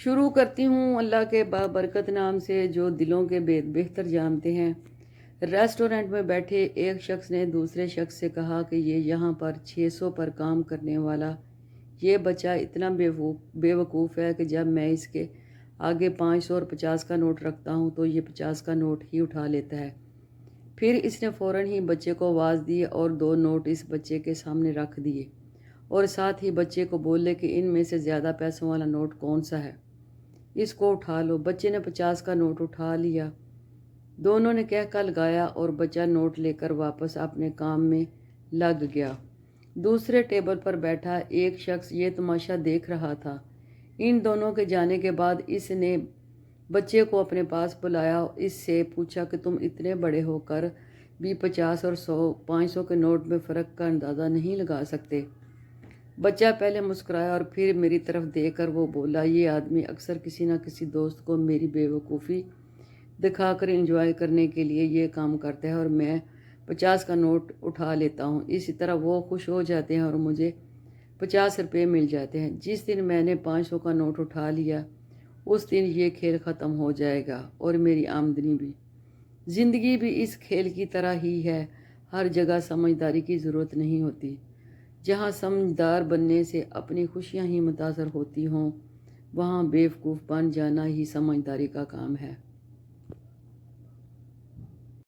شروع کرتی ہوں اللہ کے بابرکت نام سے جو دلوں کے بہتر جانتے ہیں۔ ریسٹورنٹ میں بیٹھے ایک شخص نے دوسرے شخص سے کہا کہ یہ یہاں پر 600 پر کام کرنے والا یہ بچہ اتنا بے وقوف ہے کہ جب میں اس کے آگے 500 اور 50 کا نوٹ رکھتا ہوں تو یہ 50 کا نوٹ ہی اٹھا لیتا ہے۔ پھر اس نے فوراً ہی بچے کو آواز دی اور 2 نوٹ اس بچے کے سامنے رکھ دیے اور ساتھ ہی بچے کو بولے کہ ان میں سے زیادہ پیسوں والا نوٹ کون سا ہے، اس کو اٹھا لو۔ بچے نے 50 کا نوٹ اٹھا لیا، دونوں نے کہہ لگایا اور بچہ نوٹ لے کر واپس اپنے کام میں لگ گیا۔ دوسرے ٹیبل پر بیٹھا ایک شخص یہ تماشا دیکھ رہا تھا۔ ان دونوں کے جانے کے بعد اس نے بچے کو اپنے پاس بلایا، اس سے پوچھا کہ تم اتنے بڑے ہو کر بھی 50 اور 500 کے نوٹ میں فرق کا اندازہ نہیں لگا سکتے؟ بچہ پہلے مسکرایا اور پھر میری طرف دیکھ کر وہ بولا، یہ آدمی اکثر کسی نہ کسی دوست کو میری بے وقوفی دکھا کر انجوائے کرنے کے لیے یہ کام کرتا ہے اور میں 50 کا نوٹ اٹھا لیتا ہوں۔ اسی طرح وہ خوش ہو جاتے ہیں اور مجھے 50 روپے مل جاتے ہیں۔ جس دن میں نے 500 کا نوٹ اٹھا لیا اس دن یہ کھیل ختم ہو جائے گا اور میری آمدنی بھی۔ زندگی بھی اس کھیل کی طرح ہی ہے، ہر جگہ سمجھداری کی ضرورت نہیں ہوتی۔ جہاں سمجھدار بننے سے اپنی خوشیاں ہی متاثر ہوتی ہوں وہاں بیوقوف بن جانا ہی سمجھداری کا کام ہے۔